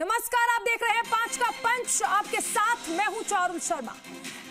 नमस्कार, आप देख रहे हैं 5 का पंच। आपके साथ मैं हूं चारुल शर्मा।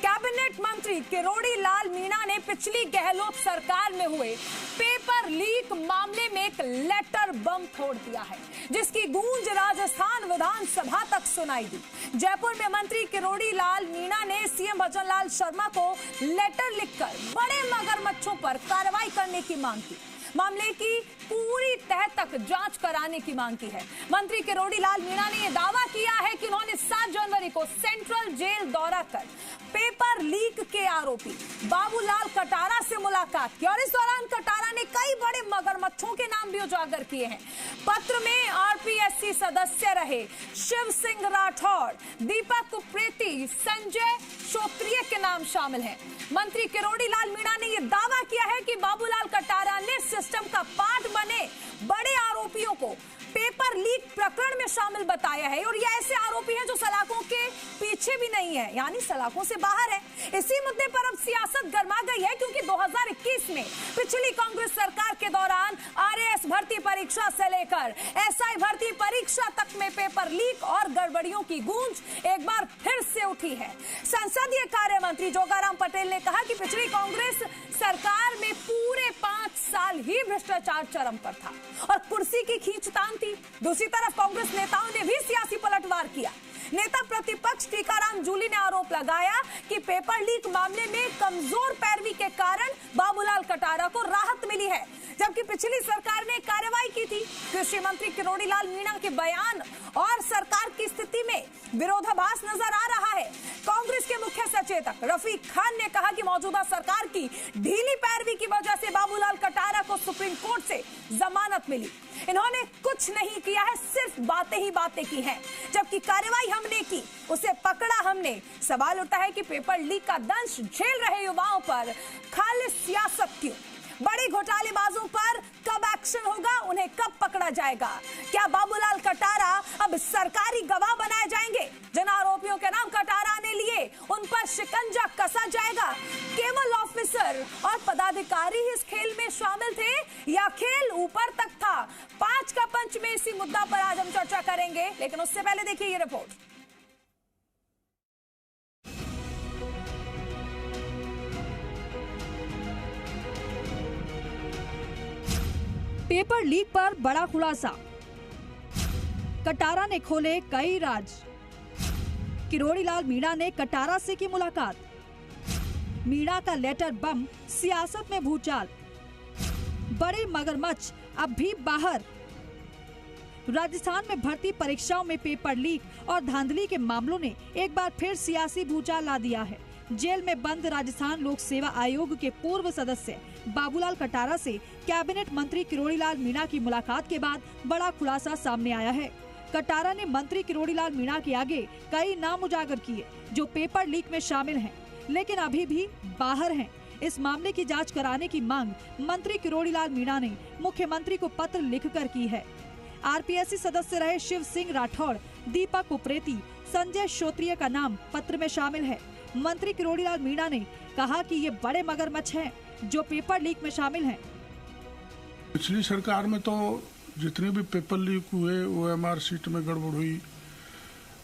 कैबिनेट मंत्री किरोड़ी लाल मीणा ने पिछली गहलोत सरकार में हुए पेपर लीक मामले में एक लेटर बम फोड़ दिया है, जिसकी गूंज राजस्थान विधानसभा तक सुनाई दी। जयपुर में मंत्री किरोड़ी लाल मीणा ने सीएम भजनलाल शर्मा को लेटर लिखकर बड़े मगरमच्छों पर कार्रवाई करने की मांग की। मामले की पूरी तह तक जांच कराने की मांग की है। मंत्री किरोड़ी लाल मीणा ने यह दावा किया है कि उन्होंने 7 जनवरी को सेंट्रल जेल दौरा कर पेपर लीक के आरोपी बाबूलाल कटारा से मुलाकात की और इस दौरान कटारा ने कई बड़े मगरमच्छों के नाम भी उजागर किए हैं। पत्र में आरपीएससी सदस्य रहे शिव सिंह राठौड़, दीपक उप्रेती, संजय श्रोत्रिय के नाम शामिल हैं। मंत्री किरोड़ी लाल मीणा ने यह दावा किया है कि बाबूलाल कटारा ने सिस्टम का पार्ट बने बड़े आरोपियों को पेपर लीक प्रकरण में शामिल बताया है और ये ऐसे आरोपी हैं जो सलाखों के पीछे भी नहीं है, यानी सलाखों से बाहर है। इसी मुद्दे पर अब सियासत गर्मा गई है, क्योंकि 2021 में पिछली कांग्रेस सरकार के दौरान आरएएस भर्ती परीक्षा से लेकर एसआई भर्ती परीक्षा तक में पेपर लीक और गड़बड़ियों की गूंज एक बार फिर से उठी है। संसदीय कार्य मंत्री जोगाराम पटेल ने कहा कि पिछली कांग्रेस सरकार में पूरे 5 साल ही भ्रष्टाचार चरम पर था और कुर्सी की खींचतान थी। दूसरी तरफ कांग्रेस नेताओं ने भी सियासी पलटवार किया। नेता प्रतिपक्ष टीकाराम जूली ने आरोप लगाया कि पेपर लीक मामले में कमजोर पैरवी के कारण बाबूलाल कटारा को राहत मिली है, जबकि पिछली सरकार ने कार्रवाई की थी। कृषि मंत्री किरोड़ी लाल मीणा के बयान और सरकार की स्थिति में विरोधाभास नजर आ रहा है। कांग्रेस के मुख्य सचेतक रफीक खान ने कहा कि मौजूदा सरकार की ढीली पैरवी की वजह से बाबूलाल कटारा को सुप्रीम कोर्ट से जमानत मिली। इन्होंने कुछ नहीं किया है, सिर्फ बातें ही बातें की हैं, जबकि कार्रवाई हमने की, उसे पकड़ा हमने। सवाल उठता है कि पेपर लीक का दंश झेल रहे युवाओं पर खालिस सियासत क्यों? बड़े घोटालेबाजों पर कब एक्शन होगा, उन्हें कब पकड़ा जाएगा? क्या बाबूलाल कटारा अब सरकारी गवाह बनाए जाएंगे? जिन आरोपियों के नाम कटारा ने लिए उन पर शिकंजा कसा जाएगा? केवल ऑफिसर और पदाधिकारी ही इस खेल में शामिल थे या खेल ऊपर तक था? 5 का पंच में इसी मुद्दा पर आज हम चर्चा करेंगे, लेकिन उससे पहले देखिए ये रिपोर्ट। पेपर लीक पर बड़ा खुलासा, कटारा ने खोले कई राज। किरोड़ी लाल मीणा ने कटारा से की मुलाकात। मीणा का लेटर बम, सियासत में भूचाल। बड़े मगरमच्छ अब भी बाहर। राजस्थान में भर्ती परीक्षाओं में पेपर लीक और धांधली के मामलों ने एक बार फिर सियासी भूचाल ला दिया है। जेल में बंद राजस्थान लोक सेवा आयोग के पूर्व सदस्य बाबूलाल कटारा से कैबिनेट मंत्री किरोड़ी लाल मीणा की मुलाकात के बाद बड़ा खुलासा सामने आया है। कटारा ने मंत्री किरोड़ी लाल मीणा के आगे कई नाम उजागर किए जो पेपर लीक में शामिल हैं, लेकिन अभी भी बाहर हैं। इस मामले की जांच कराने की मांग मंत्री किरोड़ी लाल मीणा ने मुख्यमंत्री को पत्र लिखकर की है। आरपीएससी सदस्य रहे शिव सिंह राठौड़, दीपक उप्रेती, संजय श्रोत्रिय का नाम पत्र में शामिल है। मंत्री किरोड़ी लाल मीणा ने कहा कि ये बड़े मगरमच्छ हैं जो पेपर लीक में शामिल हैं। पिछली सरकार में तो जितने भी पेपर लीक हुए, ओएमआर सीट में गड़बड़ हुई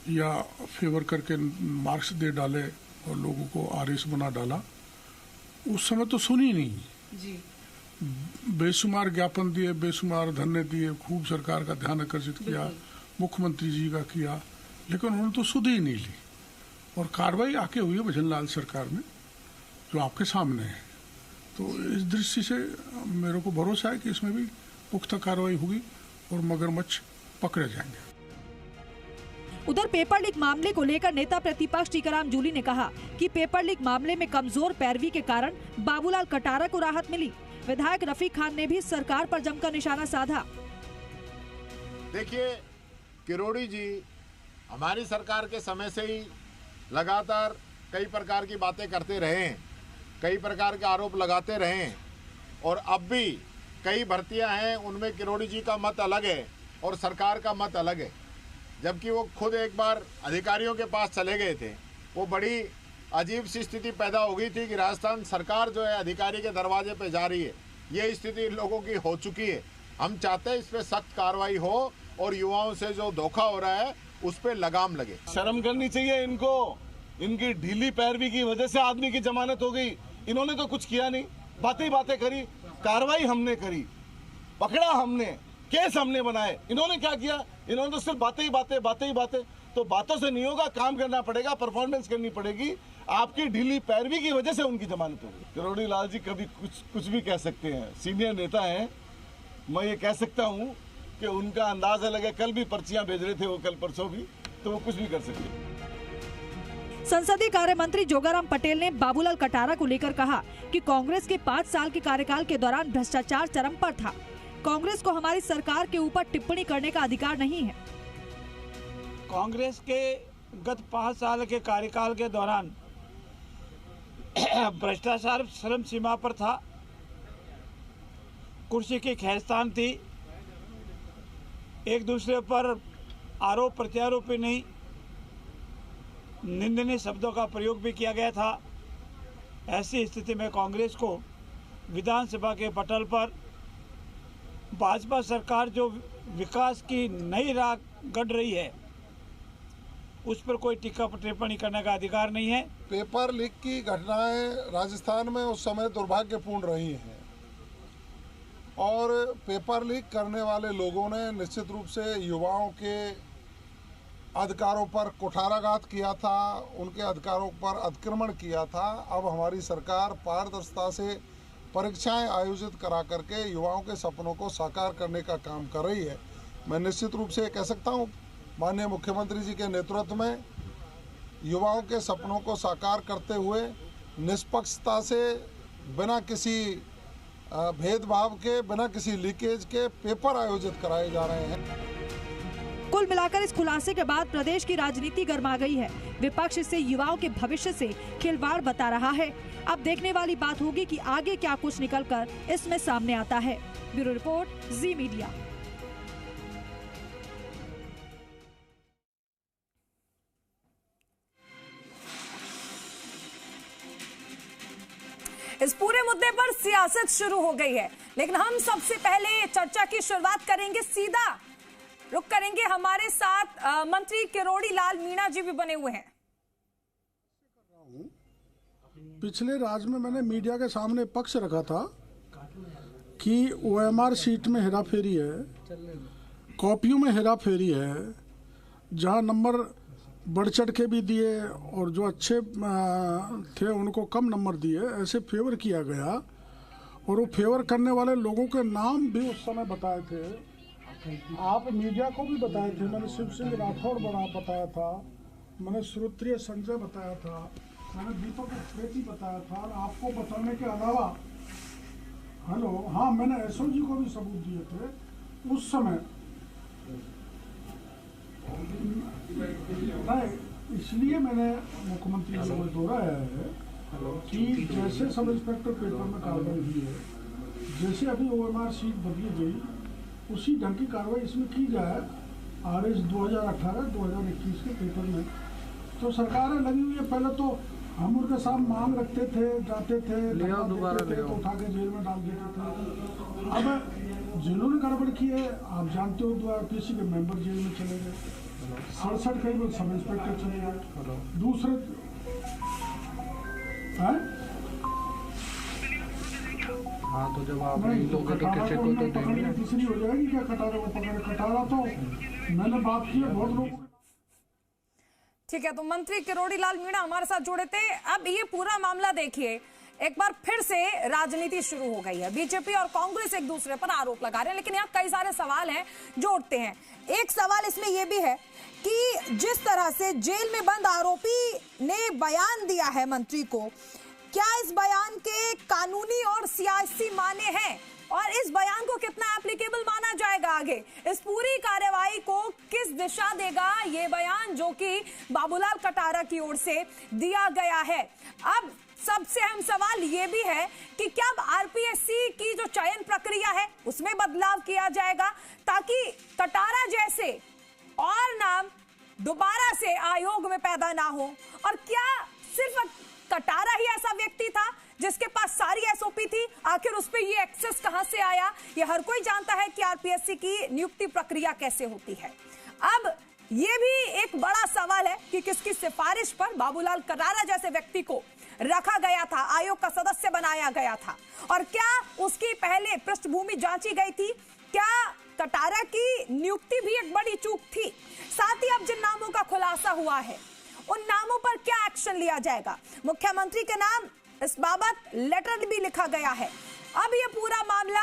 या फेवर करके मार्क्स दे डाले और लोगों को आरएस बना डाला, उस समय तो सुनी नहीं जी। बेशुमार ज्ञापन दिए, बेशुमार धरने दिए, खूब सरकार का ध्यान आकर्षित किया, मुख्यमंत्री जी का किया, लेकिन उन्होंने तो सुध ही नहीं ली। और कार्रवाई आके हुई है भजनलाल सरकार में, जो आपके सामने है। तो इस दृष्टि से मेरे को भरोसा है कि इसमें भी पुख्ता कार्रवाई होगी और मगरमच्छ पकड़े जाएंगे। उधर पेपर लीक मामले को लेकर नेता प्रतिपक्ष टीकाराम जूली ने कहा कि पेपर लीक मामले में कमजोर पैरवी के कारण बाबूलाल कटारा को राहत मिली। विधायक रफीक खान ने भी सरकार पर जमकर निशाना साधा। देखिए, किरोड़ी जी हमारी सरकार के समय से ही लगातार कई प्रकार की बातें करते रहे हैं, कई प्रकार के आरोप लगाते रहे हैं और अब भी कई भर्तियां हैं, उनमें किरोड़ी जी का मत अलग है और सरकार का मत अलग है। जबकि वो खुद एक बार अधिकारियों के पास चले गए थे, वो बड़ी अजीब सी स्थिति पैदा हो गई थी कि राजस्थान सरकार जो है अधिकारी के दरवाजे पे जा रही है। ये स्थिति इन लोगों की हो चुकी है। हम चाहते हैं इस पर सख्त कार्रवाई हो और युवाओं से जो धोखा हो रहा है उस पर लगाम लगे। शर्म करनी चाहिए इनको। इनकी ढीली पैरवी की वजह से आदमी की जमानत हो गई। इन्होंने तो कुछ किया नहीं, बातें ही बातें करी। कार्रवाई हमने करी, पकड़ा हमने, केस हमने बनाए। इन्होंने क्या किया? इन्होंने तो सिर्फ बातें ही बातें। तो बातों से नहीं होगा, काम करना पड़ेगा, परफॉर्मेंस करनी पड़ेगी। आपकी ढीली पैरवी की वजह से उनकी जमानत हो गई। किरोड़ी लाल जी कभी कुछ भी कह सकते हैं, सीनियर नेता हैं। मैं ये कह सकता हूँ कि उनका अंदाज अलग है। कल भी पर्चियां भेज रहे थे वो, कल परसों भी, तो वो कुछ भी कर सकते हैं। संसदीय कार्य मंत्री जोगाराम पटेल ने बाबूलाल कटारा को लेकर कहा कि कांग्रेस के 5 साल के कार्यकाल के दौरान भ्रष्टाचार चरम पर था। कांग्रेस को हमारी सरकार के ऊपर टिप्पणी करने का अधिकार नहीं है। कांग्रेस के गत 5 साल के कार्यकाल के दौरान भ्रष्टाचार चरम सीमा पर था। कुर्सी की खैरस्तान थी, एक दूसरे पर आरोप प्रत्यारोप ही नहीं, निंदनीय शब्दों का प्रयोग भी किया गया था। ऐसी स्थिति में कांग्रेस को विधानसभा के पटल पर भाजपा सरकार जो विकास की नई राह गढ़ रही है, उस पर कोई टीका टिप्पणी करने का अधिकार नहीं है। पेपर लीक की घटनाएं राजस्थान में उस समय दुर्भाग्यपूर्ण रही हैं और पेपर लीक करने वाले लोगों ने निश्चित रूप से युवाओं के अधिकारों पर कुठाराघात किया था, उनके अधिकारों पर अतिक्रमण किया था। अब हमारी सरकार पारदर्शिता से परीक्षाएं आयोजित करा करके युवाओं के सपनों को साकार करने का काम कर रही है। मैं निश्चित रूप से कह सकता हूं, माननीय मुख्यमंत्री जी के नेतृत्व में युवाओं के सपनों को साकार करते हुए निष्पक्षता से, बिना किसी भेदभाव के, बिना किसी लीकेज के पेपर आयोजित कराए जा रहे हैं। कुल मिलाकर इस खुलासे के बाद प्रदेश की राजनीति गर्मा गई है। विपक्ष इसे युवाओं के भविष्य से खिलवाड़ बता रहा है। अब देखने वाली बात होगी कि आगे क्या कुछ निकलकर इसमें सामने आता है। ब्यूरो रिपोर्ट, जी मीडिया। इस पूरे मुद्दे पर सियासत शुरू हो गई है, लेकिन हम सबसे पहले चर्चा की शुरुआत करेंगे, सीधा रुक करेंगे। हमारे साथ मंत्री किरोड़ी लाल मीणा जी भी बने हुए हैं। पिछले राज्य में मैंने मीडिया के सामने पक्ष रखा था कि ओएमआर सीट में हेराफेरी है, कॉपियों में हेराफेरी है, जहां नंबर बढ़ चढ़ के भी दिए और जो अच्छे थे उनको कम नंबर दिए, ऐसे फेवर किया गया। और वो फेवर करने वाले लोगों के नाम भी उस समय बताए थे, आप मीडिया को भी बताए थे। मैंने शिव सिंह राठौड़ बताया था, मैंने श्रोत्रिय संजय बताया था, मैंने दीपक उप्रेती बताया था। और आपको बताने के अलावा हाँ, मैंने एसओजी को भी सबूत दिए थे उस समय। इसलिए मैंने मुख्यमंत्री जी को दोहराया है कि जैसे सब इंस्पेक्टर पेपर में कार्रवाई हुई है, जैसे अभी ओएमआर सीट बदली गई, उसी ढंग की कार्रवाई इसमें की जाए। आरएस 2018-2021 के पेपर में तो सरकारें लगी हुई है। पहले तो हम उनके साथ मांग रखते थे, जाते थे, तो उठा के जेल में डाल देते थे। अब जिन्होंने गड़बड़ की है, आप जानते हो, 2 आरपीसी के मेंबर जेल में चले गए, 67 कई लोग सब इंस्पेक्टर चले गए, दूसरे हाँ, तो जब आप इन लोगों के चेक को तो देंगे, तीसरी हो जाएगी क्या? कटारा को पकड़े, कटारा तो मैंने बात की है बहुत लोगों। ठीक है, तो मंत्री किरोड़ी लाल मीणा हमारे साथ जुड़े थे। अब ये पूरा मामला देखिए, एक बार फिर से राजनीति शुरू हो गई है। बीजेपी और कांग्रेस एक दूसरे पर आरोप लगा रहे हैं, लेकिन यहाँ कई सारे सवाल हैं जो उठते हैं। एक सवाल इसमें यह भी है कि जिस तरह से जेल में बंद आरोपी ने बयान दिया है मंत्री को, क्या इस बयान के कानूनी और सियासी माने हैं और इस बयान को कितना एप्लीकेबल माना जाएगा आगे? इस पूरी कार्यवाही को किस दिशा देगा ये बयान जो कि बाबूलाल कटारा की ओर से दिया गया है? अब सबसे अहम सवाल ये भी है कि क्या अब आरपीएससी की जो चयन प्रक्रिया है उसमें बदलाव किया जाएगा ताकि कटारा जैसे और नाम दोबारा से आयोग में पैदा ना हो? और क्या सिर्फ कटारा ही ऐसा व्यक्ति था जिसके पास सारी एसओपी थी? आखिर उस पे ये एक्सेस कहां से आया? ये हर कोई जानता है कि आरपीएससी की नियुक्ति प्रक्रिया कैसे होती है। अब ये भी एक बड़ा सवाल है कि किसकी सिफारिश पर बाबूलाल कटारा जैसे व्यक्ति को रखा गया था, आयोग का सदस्य बनाया गया था, और क्या उसकी पहले पृष्ठभूमि जांची गई थी? क्या कटारा की नियुक्ति भी एक बड़ी चूक थी? साथ ही अब जिन नामों का खुलासा हुआ है उन नामों पर क्या एक्शन लिया जाएगा? मुख्यमंत्री के नाम इस बाबत लेटर भी लिखा गया है। अब ये पूरा मामला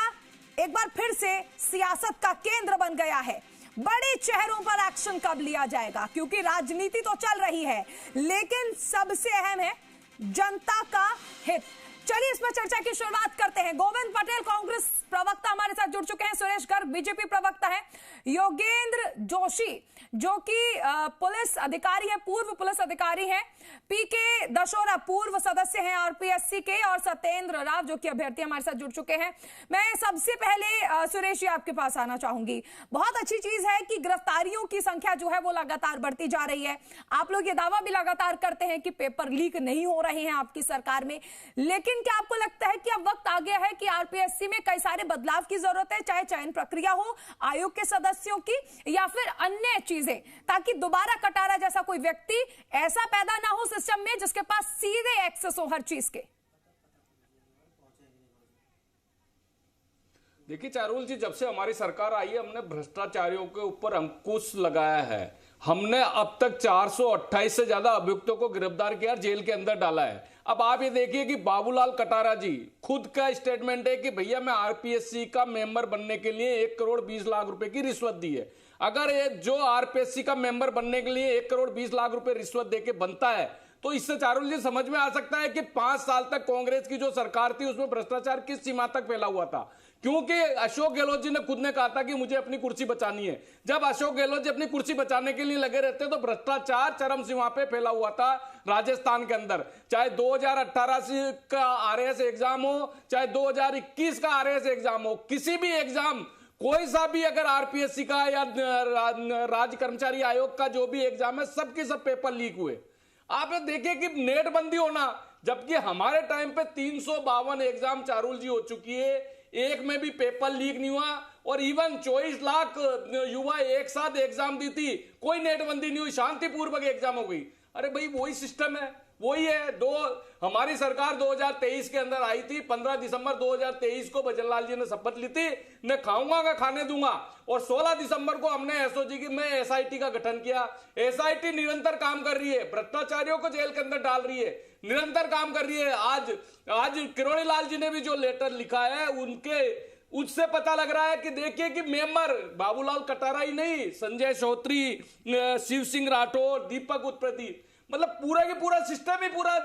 एक बार फिर से सियासत का केंद्र बन गया है। बड़े चेहरों पर एक्शन कब लिया जाएगा? क्योंकि राजनीति तो चल रही है, लेकिन सबसे अहम है जनता का हित। चलिए इसमें चर्चा की शुरुआत करते हैं। गोविंद पटेल कांग्रेस प्रवक्ता हमारे साथ जुड़ चुके हैं, सुरेश गर्ग बीजेपी प्रवक्ता है, योगेंद्र जोशी जो कि पुलिस अधिकारी है, पूर्व पुलिस अधिकारी हैं, पीके दशोरा पूर्व सदस्य हैं आरपीएससी के, और सत्येंद्र राव जो कि अभ्यर्थी हमारे साथ जुड़ चुके हैं। मैं सबसे पहले सुरेश जी आपके पास आना चाहूंगी। बहुत अच्छी चीज है कि गिरफ्तारियों की संख्या जो है वो लगातार बढ़ती जा रही है। आप लोग ये दावा भी लगातार करते हैं कि पेपर लीक नहीं हो रहे हैं आपकी सरकार में, लेकिन क्या आपको लगता है कि अब वक्त आ गया है कि आरपीएससी में कई सारे बदलाव की जरूरत है, चाहे चयन प्रक्रिया हो, आयोग के सदस्यों की, या फिर अन्य चीजें, ताकि दोबारा कटारा जैसा कोई व्यक्ति ऐसा पैदा ना हो सिस्टम में जिसके पास सीधे एक्सेस हो हर चीज के? देखिए चारुल जी, जब से हमारी सरकार आई है हमने भ्रष्टाचारियों के ऊपर अंकुश लगाया है। हमने अब तक 428 से ज्यादा अभियुक्तों को गिरफ्तार किया, जेल के अंदर डाला है। अब आप ये देखिए कि बाबूलाल कटारा जी खुद का स्टेटमेंट है कि भैया मैं आरपीएससी का मेंबर बनने के लिए 1 करोड़ 20 लाख रुपए की रिश्वत दी है। अगर ये जो आरपीएससी का मेंबर बनने के लिए 1 करोड़ 20 लाख रुपए रिश्वत देके बनता है, तो इससे चारुल जी समझ में आ सकता है कि 5 साल तक कांग्रेस की जो सरकार थी उसमें भ्रष्टाचार किस सीमा तक फैला हुआ था। क्योंकि अशोक गहलोत जी ने खुद ने कहा था कि मुझे अपनी कुर्सी बचानी है। जब अशोक गहलोत जी अपनी कुर्सी बचाने के लिए लगे रहते तो भ्रष्टाचार चरम सीमा पे फैला हुआ था राजस्थान के अंदर। चाहे 2018 का आरएएस एग्जाम हो, चाहे 2021 का आरएएस एग्जाम हो, किसी भी एग्जाम, कोई सा भी अगर आरपीएससी का या राज्य कर्मचारी आयोग का जो भी एग्जाम है, सबके सब पेपर लीक हुए। आप देखिए कि नेटबंदी होना, जबकि हमारे टाइम पे 352 एग्जाम चारुल जी हो चुकी है, एक में भी पेपर लीक नहीं हुआ, और इवन 24 लाख युवा एक साथ एग्जाम दी थी, कोई नेटबंदी नहीं हुई, शांतिपूर्वक एग्जाम हो गई। अरे भाई वही सिस्टम है, वही है। हमारी सरकार 2023 के अंदर आई थी, 15 दिसंबर 2023 को भजनलाल जी ने शपथ ली थी, मैं खाऊंगा का खाने दूंगा, और 16 दिसंबर को हमने एसओजी की में एसआईटी का गठन किया। एसआईटी निरंतर काम कर रही है, भ्रष्टाचारियों को जेल के अंदर डाल रही है, निरंतर काम कर रही है। आज किरोड़ी लाल जी ने भी जो लेटर लिखा है उससे पता लग रहा है कि देखिए कि मेंबर बाबूलाल कटारा ही नहीं, संजय चौधरी, शिव सिंह राठौर, दीपक उत्पति, मतलब पूरा के पूरा सिस्टम ही पूरा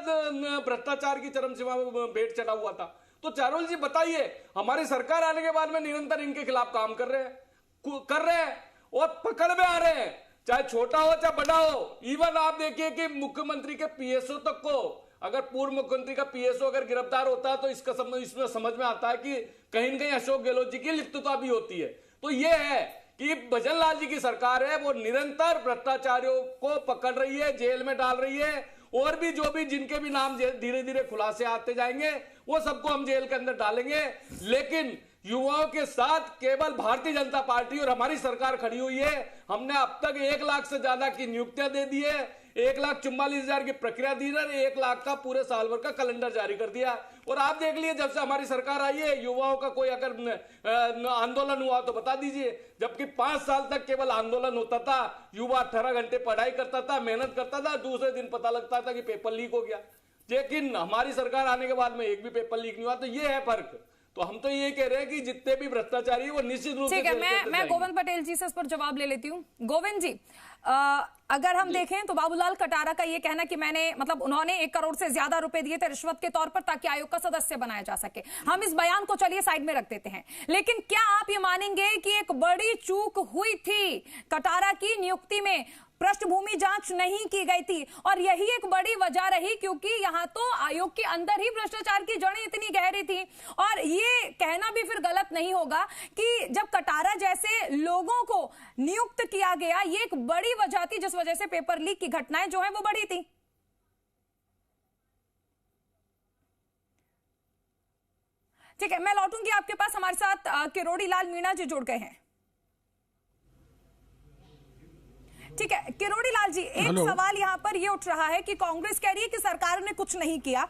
भ्रष्टाचार की चरम सीमा में भेंट चढ़ा हुआ था। तो चारुल जी बताइए, हमारी सरकार आने के बाद में निरंतर इनके खिलाफ काम कर रहे हैं और पकड़ में आ रहे हैं, चाहे छोटा हो चाहे बड़ा हो। इवन आप देखिए कि मुख्यमंत्री के पीएसओ तक को, अगर पूर्व मुख्यमंत्री का पीएसओ अगर गिरफ्तार होता है तो इसमें समझ में आता है कि कहीं न कहीं अशोक गहलोत जी की लिप्तता भी होती है। तो ये है कि भजनलाल जी की सरकार है वो निरंतर भ्रष्टाचारियों को पकड़ रही है, जेल में डाल रही है, और भी जो भी जिनके भी नाम धीरे धीरे खुलासे आते जाएंगे वो सबको हम जेल के अंदर डालेंगे। लेकिन युवाओं के साथ केवल भारतीय जनता पार्टी और हमारी सरकार खड़ी हुई है। हमने अब तक 1 लाख से ज्यादा की नियुक्तियां दे दी है, 1,44,000 की प्रक्रिया दी है, 1 लाख का पूरे साल भर का कैलेंडर जारी कर दिया। और आप देख लिए जब से हमारी सरकार आई है, युवाओं का कोई अगर आंदोलन हुआ तो बता दीजिए, जबकि 5 साल तक केवल आंदोलन होता था, युवा 18 घंटे पढ़ाई करता था, मेहनत करता था, दूसरे दिन पता लगता था कि पेपर लीक हो गया। लेकिन हमारी सरकार आने के बाद में एक भी पेपर लीक नहीं हुआ। तो ये है फर्क। तो हम तो ये कह रहे हैं कि जितने भी भ्रष्टाचारी है वो निश्चित रूप से। ठीक है, मैं गोविंद पटेल जी से इस पर जवाब ले लेती हूँ। गोविंद जी, अगर हम देखें तो बाबूलाल कटारा का ये कहना कि उन्होंने 1 करोड़ से ज्यादा रुपए दिए थे रिश्वत के तौर पर ताकि आयोग का सदस्य बनाया जा सके, हम इस बयान को चलिए साइड में रख देते हैं। लेकिन क्या आप ये मानेंगे कि एक बड़ी चूक हुई थी कटारा की नियुक्ति में, पृष्ठभूमि जांच नहीं की गई थी, और यही एक बड़ी वजह रही क्योंकि यहां तो आयोग के अंदर ही भ्रष्टाचार की जड़ें इतनी गहरी थी। और ये कहना भी फिर गलत नहीं होगा कि जब कटारा जैसे लोगों को नियुक्त किया गया, ये एक बड़ी वजह थी जिस वजह से पेपर लीक की घटनाएं जो है वो बढ़ी थी। ठीक है, मैं लौटूंगी आपके पास। हमारे साथ किरोड़ी लाल मीणा जी जुड़ गए हैं। ठीक है, किरोड़ी लाल जी, एक सवाल यहाँ पर ये उठ रहा है कि कांग्रेस कह रही है कि सरकार ने कुछ नहीं किया,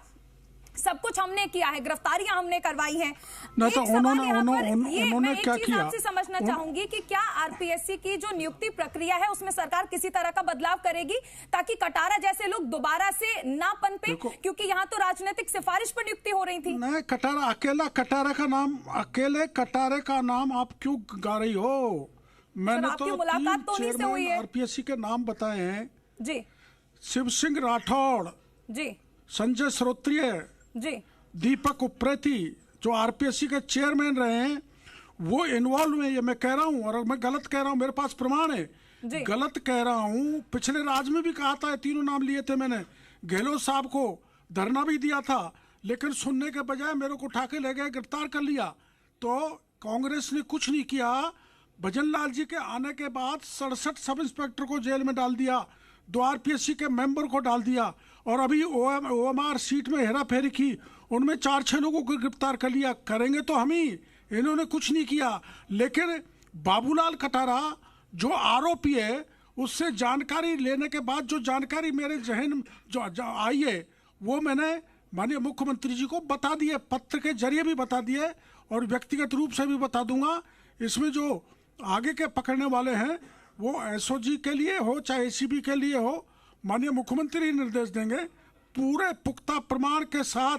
सब कुछ हमने किया है, गिरफ्तारियां हमने करवाई हैं। ना तो उन्होंने क्या किया? आपसे समझना चाहूंगी कि क्या आरपीएससी की जो नियुक्ति प्रक्रिया है उसमें सरकार किसी तरह का बदलाव करेगी ताकि कटारा जैसे लोग दोबारा से ना पनपे, क्योंकि यहाँ तो राजनीतिक सिफारिश पर नियुक्ति हो रही थी। नहीं, अकेले कटारे का नाम आप क्यों गा रही हो? मैंने तो मुलाकात तो उन्हीं से हुई है। आरपीएससी के नाम बताए हैं जी, शिव सिंह राठौड़ जी, संजय श्रोत्रिय जी, दीपक उप्रेती जो आरपीएससी के चेयरमैन रहे हैं, वो इन्वॉल्व हुए। ये मैं कह रहा हूं, और मैं गलत कह रहा हूं, मेरे पास प्रमाण है, गलत कह रहा हूं। पिछले राज में भी कहा था, तीनों नाम लिए थे मैंने, गहलोत साहब को धरना भी दिया था, लेकिन सुनने के बजाय मेरे को उठा के ले गए, गिरफ्तार कर लिया। तो कांग्रेस ने कुछ नहीं किया। भजन लाल जी के आने के बाद 67 सब इंस्पेक्टर को जेल में डाल दिया, 2 आरपीएससी के मेंबर को डाल दिया, और अभी ओएमआर सीट में हेरा फेरी की, उनमें 4-6 लोगों को गिरफ्तार कर लिया। करेंगे तो हम ही, इन्होंने कुछ नहीं किया। लेकिन बाबूलाल कटारा जो आरोपी है, उससे जानकारी लेने के बाद जो जानकारी मेरे जहन जो आई है, वो मैंने माननीय मुख्यमंत्री जी को बता दिए, पत्र के जरिए भी बता दिए और व्यक्तिगत रूप से भी बता दूंगा। इसमें जो आगे के पकड़ने वाले हैं वो एसओजी के लिए हो चाहे एसीबी के लिए हो, माननीय मुख्यमंत्री निर्देश देंगे पूरे पुख्ता प्रमाण के साथ।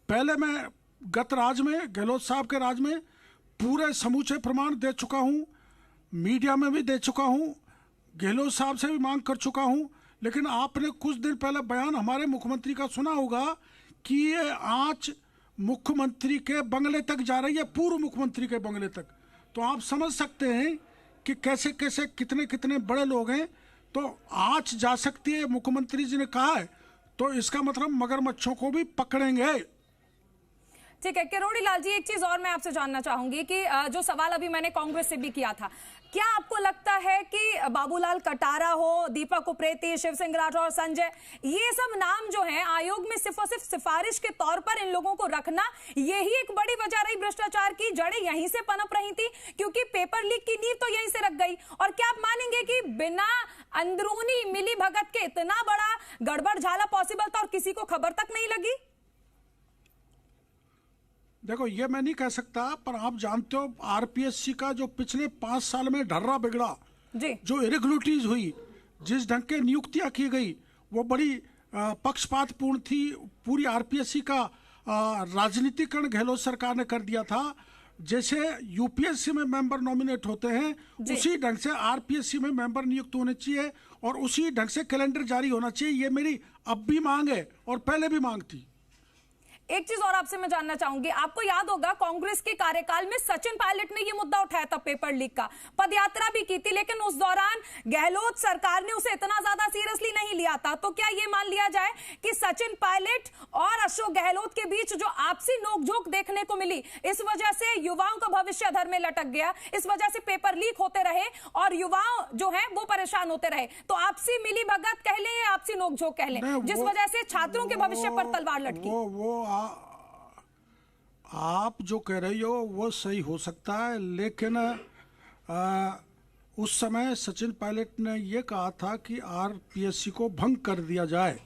पहले मैं गत राज में, गहलोत साहब के राज में पूरे समूचे प्रमाण दे चुका हूं, मीडिया में भी दे चुका हूं, गहलोत साहब से भी मांग कर चुका हूं। लेकिन आपने कुछ दिन पहले बयान हमारे मुख्यमंत्री का सुना होगा कि ये आंच मुख्यमंत्री के बंगले तक जा रही है, पूर्व मुख्यमंत्री के बंगले तक। तो आप समझ सकते हैं कि कैसे कैसे कितने कितने बड़े लोग हैं। तो आंच जा सकती है, मुख्यमंत्री जी ने कहा है, तो इसका मतलब मगरमच्छों को भी पकड़ेंगे। ठीक है किरोड़ी लाल जी, एक चीज और मैं आपसे जानना चाहूंगी कि जो सवाल अभी मैंने कांग्रेस से भी किया था, क्या आपको लगता है कि बाबूलाल कटारा हो, दीपक उप्रेती, शिव सिंह राठौर, संजय, ये सब नाम जो हैं आयोग में सिर्फ और सिर्फ सिफारिश के तौर पर इन लोगों को रखना, यही एक बड़ी वजह रही भ्रष्टाचार की जड़ें यहीं से पनप रही थी, क्योंकि पेपर लीक की नींव तो यहीं से रख गई? और क्या आप मानेंगे कि बिना अंदरूनी मिली भगत के इतना बड़ा गड़बड़ झाला पॉसिबल था और किसी को खबर तक नहीं लगी? देखो, ये मैं नहीं कह सकता, पर आप जानते हो आरपीएससी का जो पिछले 5 साल में ढर्रा बिगड़ा जी, जो इरेगुलरिटीज हुई, जिस ढंग के नियुक्तियां की गई, वो बड़ी पक्षपातपूर्ण थी। पूरी आरपीएससी का राजनीतिकरण गहलोत सरकार ने कर दिया था। जैसे यूपीएससी में मेंबर नॉमिनेट होते हैं, उसी ढंग से आरपीएससी में मेंबर नियुक्त होने चाहिए और उसी ढंग से कैलेंडर जारी होना चाहिए। ये मेरी अब भी मांग है और पहले भी मांग थी। एक चीज और आपसे मैं जानना चाहूंगी, आपको याद होगा कांग्रेस के कार्यकाल में सचिन पायलट ने यह मुद्दा उठाया था पेपर लीक का, पदयात्रा भी की थी, लेकिन उस दौरान गहलोत सरकार ने उसे इतना ज्यादा सीरियसली नहीं लिया था। तो क्या यह मान लिया जाए कि सचिन पायलट और अशोक गहलोत के बीच जो आपसी नोकझोंक देखने को मिली, इस वजह से युवाओं का भविष्य अधर में लटक गया, इस वजह से पेपर लीक होते रहे और युवा जो है वो परेशान होते रहे? तो आपसी मिली भगत कह लें या आपसी नोकझोंक कह लें, जिस वजह से छात्रों के भविष्य पर तलवार लटकी? आप जो कह रही हो वो सही हो सकता है, लेकिन उस समय सचिन पायलट ने ये कहा था कि आरपीएससी को भंग कर दिया जाए।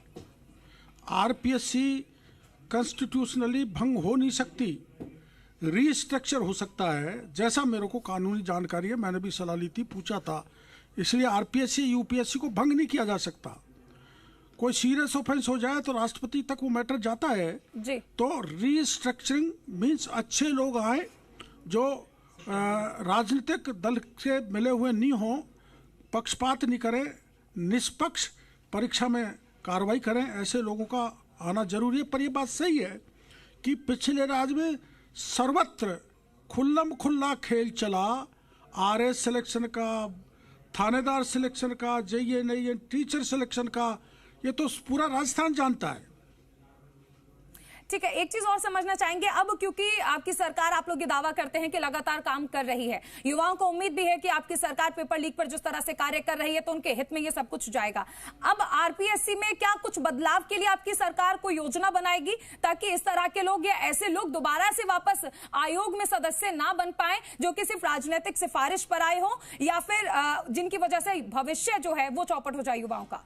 आरपीएससी कॉन्स्टिट्यूशनली भंग हो नहीं सकती, रीस्ट्रक्चर हो सकता है, जैसा मेरे को कानूनी जानकारी है। मैंने भी सलाह ली थी, पूछा था, इसलिए आरपीएससी यूपीएससी को भंग नहीं किया जा सकता। कोई सीरियस ऑफेंस हो जाए तो राष्ट्रपति तक वो मैटर जाता है जी। तो रीस्ट्रक्चरिंग मींस अच्छे लोग आए जो राजनीतिक दल से मिले हुए नहीं हो, पक्षपात नहीं करें, निष्पक्ष परीक्षा में कार्रवाई करें, ऐसे लोगों का आना जरूरी है। पर ये बात सही है कि पिछले राज में सर्वत्र खुल्लम खुल्ला खेल चला, आरएस सिलेक्शन का, थानेदार सिलेक्शन का, जेईई टीचर सिलेक्शन का, ये तो पूरा राजस्थान जानता है। ठीक है, एक चीज और समझना चाहेंगे अब, क्योंकि आपकी सरकार, आप लोग ये दावा करते हैं कि लगातार काम कर रही है, युवाओं को उम्मीद भी है कि आपकी सरकार पेपर लीक पर जिस तरह से कार्य कर रही है तो उनके हित में ये सब कुछ जाएगा। अब आरपीएससी में क्या कुछ बदलाव के लिए आपकी सरकार कोई योजना बनाएगी ताकि इस तरह के लोग या ऐसे लोग दोबारा से वापस आयोग में सदस्य ना बन पाए जो कि सिर्फ राजनीतिक सिफारिश पर आए हो, या फिर जिनकी वजह से भविष्य जो है वो चौपट हो जाए युवाओं का?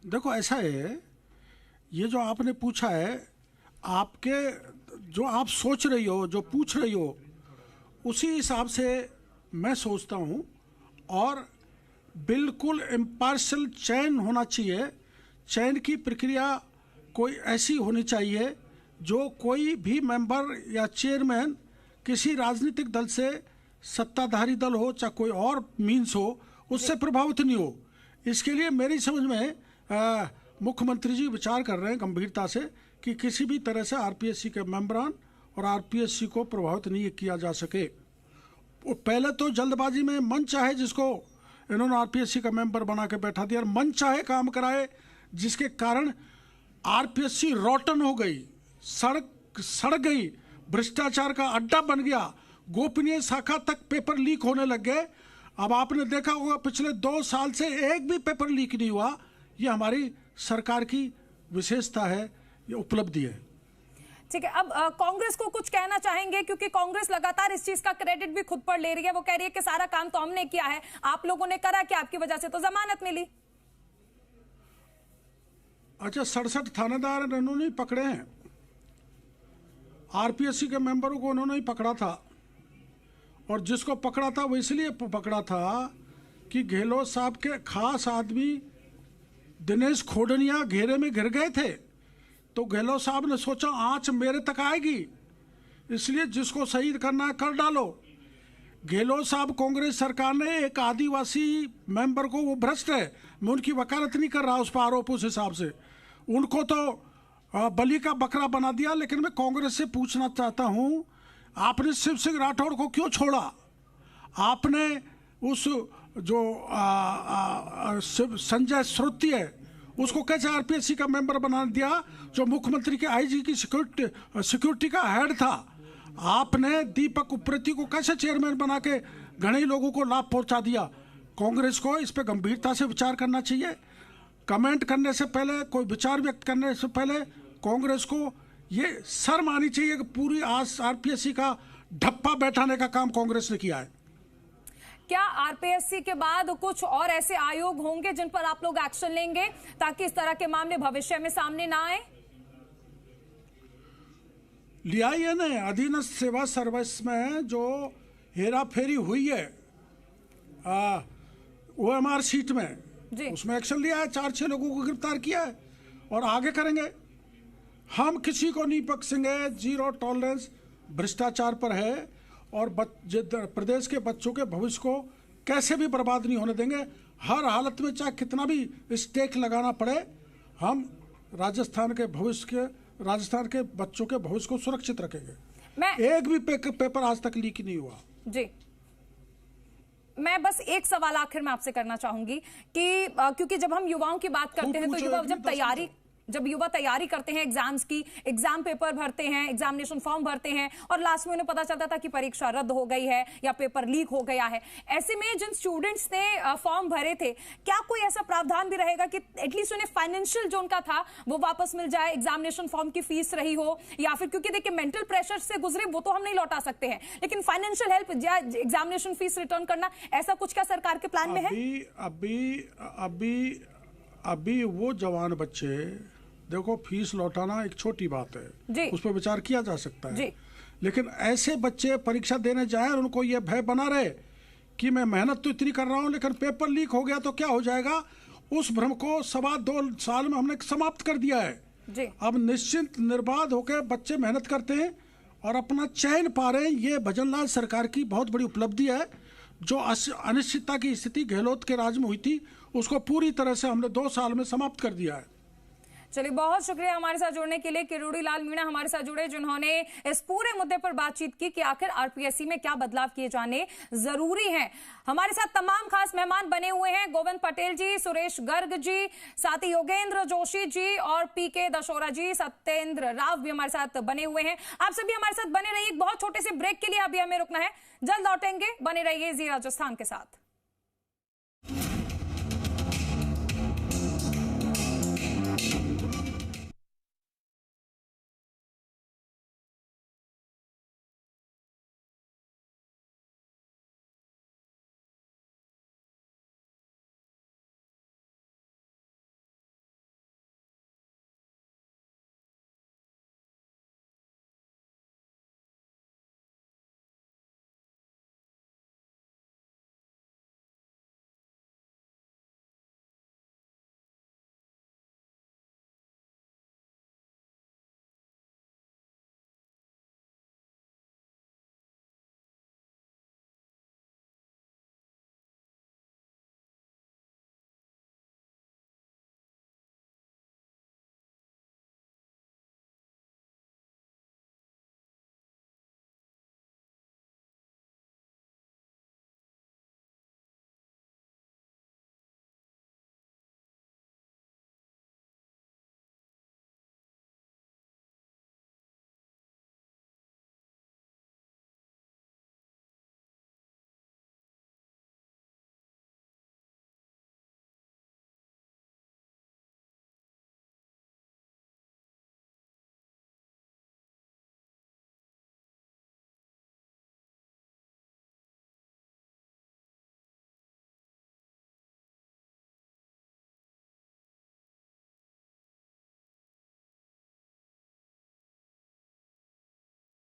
देखो ऐसा है, ये जो आपने पूछा है, आपके जो आप सोच रही हो, जो पूछ रही हो, उसी हिसाब से मैं सोचता हूँ। और बिल्कुल इम्पार्शियल चयन होना चाहिए। चयन की प्रक्रिया कोई ऐसी होनी चाहिए जो कोई भी मेंबर या चेयरमैन किसी राजनीतिक दल से, सत्ताधारी दल हो चाहे कोई और मीन्स हो, उससे प्रभावित नहीं हो। इसके लिए मेरी समझ में मुख्यमंत्री जी विचार कर रहे हैं गंभीरता से कि किसी भी तरह से आरपीएससी के मेंबरान और आरपीएससी को प्रभावित नहीं किया जा सके। पहले तो जल्दबाजी में मन चाहे जिसको इन्होंने आरपीएससी का मेंबर बना के बैठा दिया और मन चाहे काम कराए, जिसके कारण आरपीएससी रोटन हो गई, सड़ गई, भ्रष्टाचार का अड्डा बन गया, गोपनीय शाखा तक पेपर लीक होने लग गए। अब आपने देखा होगा पिछले 2 साल से एक भी पेपर लीक नहीं हुआ। ये हमारी सरकार की विशेषता है, ये उपलब्धि है। ठीक है, अब कांग्रेस को कुछ कहना चाहेंगे, क्योंकि कांग्रेस लगातार इस चीज का क्रेडिट भी खुद पर ले रही है। वो कह रही है कि सारा काम तो हमने किया है, आप लोगों ने करा कि आपकी वजह से तो जमानत मिली। अच्छा, 67 थानेदार इन्होंने ही पकड़े हैं, आरपीएससी के मेंबरों को उन्होंने ही पकड़ा था। और जिसको पकड़ा था वो इसलिए पकड़ा था कि गहलोत साहब के खास आदमी दिनेश खोडनिया घेरे में घिर गए थे, तो गहलोत साहब ने सोचा आंच मेरे तक आएगी, इसलिए जिसको शहीद करना है कर डालो। गहलोत साहब, कांग्रेस सरकार ने एक आदिवासी मेंबर को, वो भ्रष्ट है, मैं उनकी वकालत नहीं कर रहा उस पर आरोप, उस हिसाब से उनको तो बलि का बकरा बना दिया। लेकिन मैं कांग्रेस से पूछना चाहता हूं, आपने शिव सिंह राठौड़ को क्यों छोड़ा? आपने उस जो संजय श्रुति है उसको कैसे आरपीएससी का मेंबर बना दिया, जो मुख्यमंत्री के आईजी की सिक्योरिटी का हेड था? आपने दीपक उप्रेती को कैसे चेयरमैन बना के घने लोगों को लाभ पहुंचा दिया? कांग्रेस को इस पर गंभीरता से विचार करना चाहिए। कमेंट करने से पहले, कोई विचार व्यक्त करने से पहले कांग्रेस को ये शर्म आनी चाहिए कि पूरी आरपीएससी का ढप्पा बैठाने का काम कांग्रेस ने किया है। क्या आरपीएससी के बाद कुछ और ऐसे आयोग होंगे जिन पर आप लोग एक्शन लेंगे ताकि इस तरह के मामले भविष्य में सामने ना आए? लिया ही है ना, अधीनस्थ सेवा सर्विस में जो हेरा फेरी हुई है ओएमआर सीट में, उसमें एक्शन लिया है, 4-6 लोगों को गिरफ्तार किया है और आगे करेंगे। हम किसी को नहीं बख्शेंगे, जीरो टॉलरेंस भ्रष्टाचार पर है और प्रदेश के बच्चों के भविष्य को कैसे भी बर्बाद नहीं होने देंगे। हर हालत में चाहे कितना भी स्टेक लगाना पड़े, हम राजस्थान के बच्चों के भविष्य को सुरक्षित रखेंगे। एक भी पेपर आज तक लीक नहीं हुआ। जी, मैं बस एक सवाल आखिर में आपसे करना चाहूंगी कि क्योंकि जब हम युवाओं की बात करते हैं तो युवा जब युवा तैयारी करते हैं एग्जाम्स की, एग्जाम पेपर भरते हैं, एग्जामिनेशन फॉर्म भरते हैं और लास्ट में उन्हें पता चलता था कि परीक्षा रद्द हो गई है या पेपर लीक हो गया है, ऐसे में जिन स्टूडेंट्स ने फॉर्म भरे थे, क्या कोई ऐसा प्रावधान भी रहेगा कि एटलीस्ट उन्हें फाइनेंशियल जो उनका था वो वापस मिल जाए, एग्जामिनेशन फॉर्म की फीस रही हो, या फिर क्योंकि देखिए मेंटल प्रेशर से गुजरे वो तो हम नहीं लौटा सकते हैं, लेकिन फाइनेंशियल हेल्प या एग्जामिनेशन फीस रिटर्न करना, ऐसा कुछ क्या सरकार के प्लान में है? अभी वो जवान बच्चे, देखो फीस लौटाना एक छोटी बात है, उस पर विचार किया जा सकता है, लेकिन ऐसे बच्चे परीक्षा देने जाए और उनको ये भय बना रहे कि मैं मेहनत तो इतनी कर रहा हूं लेकिन पेपर लीक हो गया तो क्या हो जाएगा, उस भ्रम को 2.25 साल में हमने समाप्त कर दिया है। अब निश्चिंत निर्बाध होकर बच्चे मेहनत करते हैं और अपना चयन पा रहे हैं। ये भजनलाल सरकार की बहुत बड़ी उपलब्धि है। जो अनिश्चितता की स्थिति गहलोत के राज में हुई थी, उसको पूरी तरह से हमने 2 साल में समाप्त कर दिया है। चलिए, बहुत शुक्रिया हमारे साथ जुड़ने के लिए। किरोड़ी लाल मीणा हमारे साथ जुड़े, जिन्होंने इस पूरे मुद्दे पर बातचीत की कि आखिर आरपीएससी में क्या बदलाव किए जाने जरूरी हैं। हमारे साथ तमाम खास मेहमान बने हुए हैं, गोविंद पटेल जी, सुरेश गर्ग जी, साथ ही योगेंद्र जोशी जी और पीके दशोरा जी, सत्येंद्र राव भी हमारे साथ बने हुए हैं। आप सभी हमारे साथ बने रहिए। एक बहुत छोटे से ब्रेक के लिए अभी हमें रुकना है, जल्द लौटेंगे। बने रहिए जी राजस्थान के साथ।